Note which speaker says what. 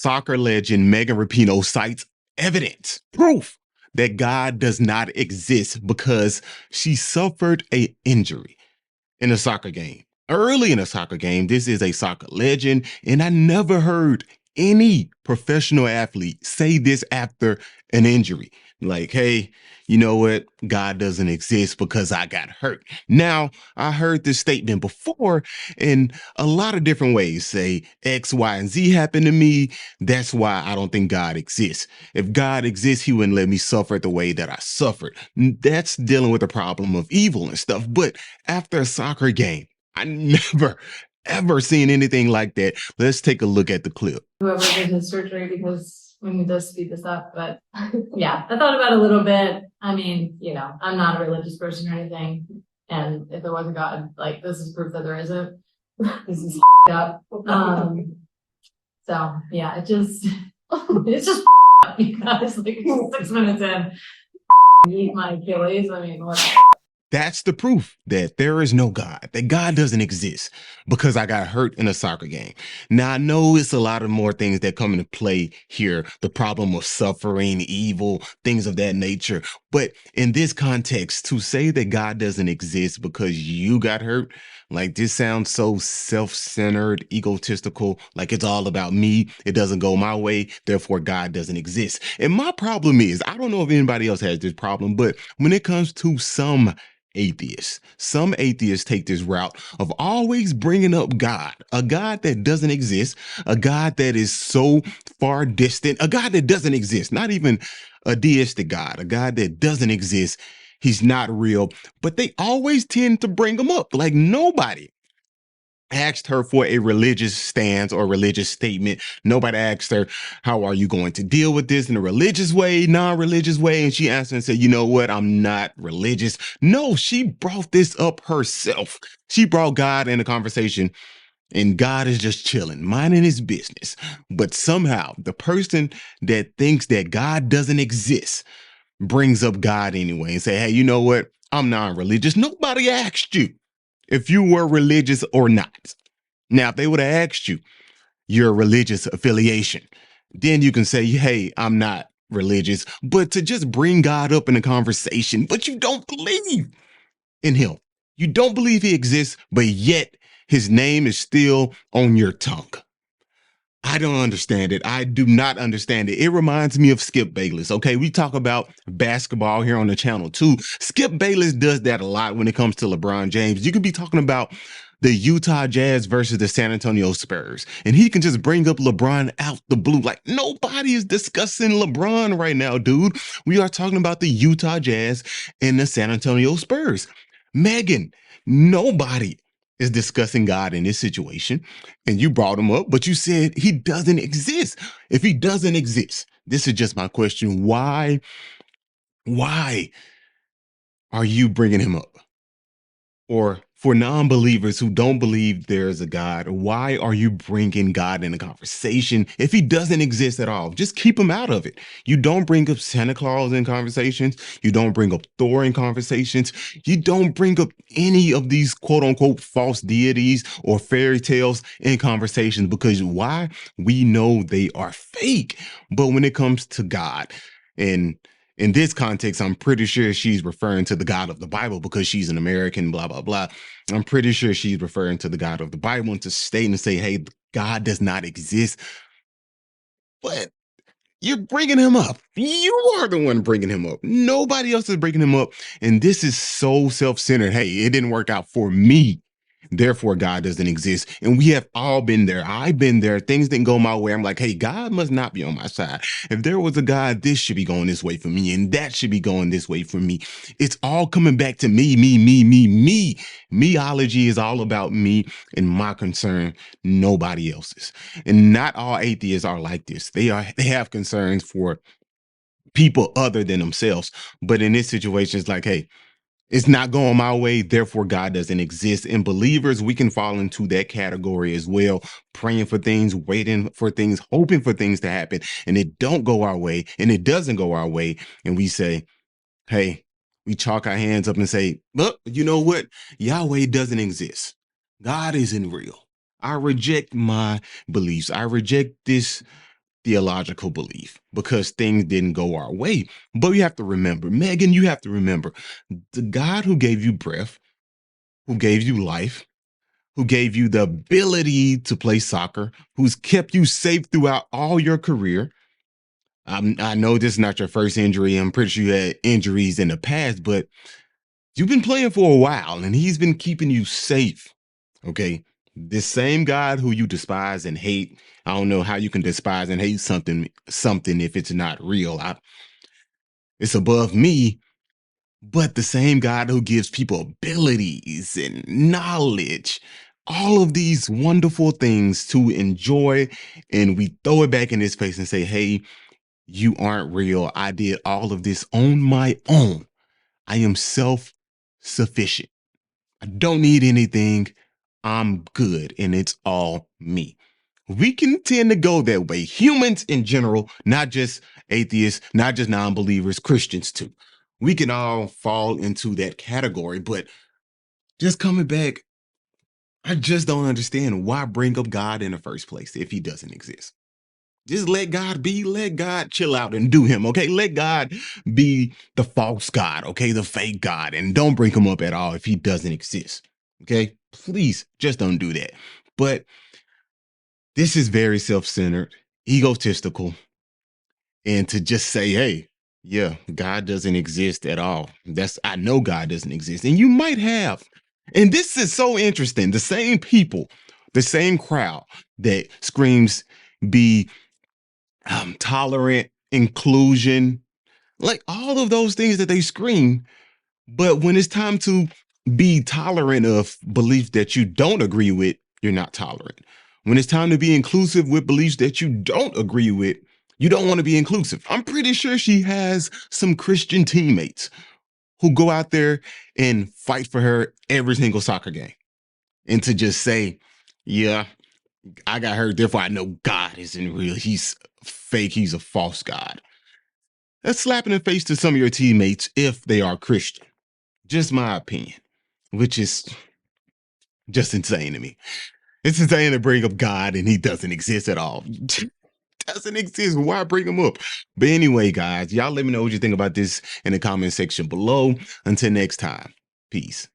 Speaker 1: soccer legend Megan Rapinoe cites evidence, proof that God does not exist because she suffered a injury in a soccer game. Early in a soccer game, this is a soccer legend, and I never heard any professional athlete say this after an injury. Like, hey, you know what? God doesn't exist because I got hurt. Now, I heard this statement before in a lot of different ways. Say X, Y, and Z happened to me. That's why I don't think God exists. If God exists, he wouldn't let me suffer the way that I suffered. That's dealing with the problem of evil and stuff. But after a soccer game, I never, ever seen anything like that. Let's take a look at the clip.
Speaker 2: Whoever did his surgery, because we need to speed this up, but yeah, I thought about it a little bit. I mean, you know, I'm not a religious person or anything. And if there was a God, like, this is proof that there isn't. This is up. So yeah, it's just up, you guys, like 6 minutes in, eat my Achilles. I mean, what?
Speaker 1: That's the proof that there is no God, that God doesn't exist because I got hurt in a soccer game. Now, I know it's a lot of more things that come into play here. The problem of suffering, evil, things of that nature. But in this context, to say that God doesn't exist because you got hurt, like this sounds so self-centered, egotistical, like it's all about me. It doesn't go my way. Therefore, God doesn't exist. And my problem is, I don't know if anybody else has this problem, but when it comes to some atheists take this route of always bringing up God, a God that doesn't exist, a God that is so far distant, a God that doesn't exist, not even a deistic God, a God that doesn't exist. He's not real, but they always tend to bring him up. Like nobody asked her for a religious stance or religious statement. Nobody asked her, how are you going to deal with this in a religious way, non-religious way? And she answered and said, you know what? I'm not religious. No, she brought this up herself. She brought God in the conversation, and God is just chilling, minding his business. But somehow the person that thinks that God doesn't exist brings up God anyway and say, hey, you know what? I'm non-religious. Nobody asked you if you were religious or not. Now, if they would have asked you your religious affiliation, then you can say, hey, I'm not religious. But to just bring God up in a conversation, but you don't believe in him. You don't believe he exists, but yet his name is still on your tongue. I don't understand it. I do not understand it. It reminds me of Skip Bayless. Okay, we talk about basketball here on the channel too. Skip Bayless does that a lot when it comes to LeBron James. You could be talking about the Utah Jazz versus the San Antonio Spurs, and he can just bring up LeBron out the blue. Like nobody is discussing LeBron right now, dude. We are talking about the Utah Jazz and the San Antonio Spurs. Megan, nobody is discussing God in this situation, and you brought him up, but you said he doesn't exist. If he doesn't exist, this is just my question. Why are you bringing him up? Or for non-believers who don't believe there's a God, why are you bringing God in a conversation if he doesn't exist at all? Just keep him out of it. You don't bring up Santa Claus in conversations. You don't bring up Thor in conversations. You don't bring up any of these quote unquote false deities or fairy tales in conversations, because why? We know they are fake. But when it comes to God, and in this context, I'm pretty sure she's referring to the God of the Bible because she's an American, blah, blah, blah. I'm pretty sure she's referring to the God of the Bible and to state and say, hey, God does not exist. But you're bringing him up. You are the one bringing him up. Nobody else is bringing him up. And this is so self-centered. Hey, it didn't work out for me. Therefore, God doesn't exist. And we have all been there. I've been there. Things didn't go my way. I'm like, hey, God must not be on my side. If there was a God, this should be going this way for me, and that should be going this way for me. It's all coming back to me, me, me, me, me. Meology is all about me and my concern, nobody else's. And not all atheists are like this. They have concerns for people other than themselves. But in this situation, it's like, hey, it's not going my way, therefore God doesn't exist. And believers, we can fall into that category as well, praying for things, waiting for things, hoping for things to happen, and it don't go our way, and it doesn't go our way, and we say, hey, we chalk our hands up and say, look, you know what? Yahweh doesn't exist. God isn't real. I reject my beliefs. I reject this theological belief because things didn't go our way. But you have to remember, Megan, you have to remember the God who gave you breath, who gave you life, who gave you the ability to play soccer, who's kept you safe throughout all your career. I know this is not your first injury. I'm pretty sure you had injuries in the past, but you've been playing for a while and he's been keeping you safe. Okay. This same God who you despise and hate. I don't know how you can despise and hate something if it's not real. It's above me. But the same God who gives people abilities and knowledge, all of these wonderful things to enjoy, and we throw it back in his face and say, hey, you aren't real. I did all of this on my own. I am self sufficient. I don't need anything. I'm good. And it's all me. We can tend to go that way. Humans in general, not just atheists, not just non believers, Christians too. We can all fall into that category. But just coming back, I just don't understand why bring up God in the first place if he doesn't exist. Just let God be, let God chill out and do him, okay? Let God be the false God, okay? The fake God, and don't bring him up at all if he doesn't exist, okay? Please just don't do that. But this is very self centered, egotistical, and to just say, hey, yeah, God doesn't exist at all. I know God doesn't exist. And you might have. And this is so interesting. The same people, the same crowd that screams, be tolerant, inclusion, like all of those things that they scream. But when it's time to be tolerant of beliefs that you don't agree with, you're not tolerant. When it's time to be inclusive with beliefs that you don't agree with, you don't want to be inclusive. I'm pretty sure she has some Christian teammates who go out there and fight for her every single soccer game. And to just say, yeah, I got hurt, therefore I know God isn't real. He's fake. He's a false God. That's slapping in the face to some of your teammates if they are Christian. Just my opinion, which is just insane to me. It's insane to bring up God and he doesn't exist at all. Doesn't exist. Why bring him up? But anyway, guys, y'all let me know what you think about this in the comment section below. Until next time, peace.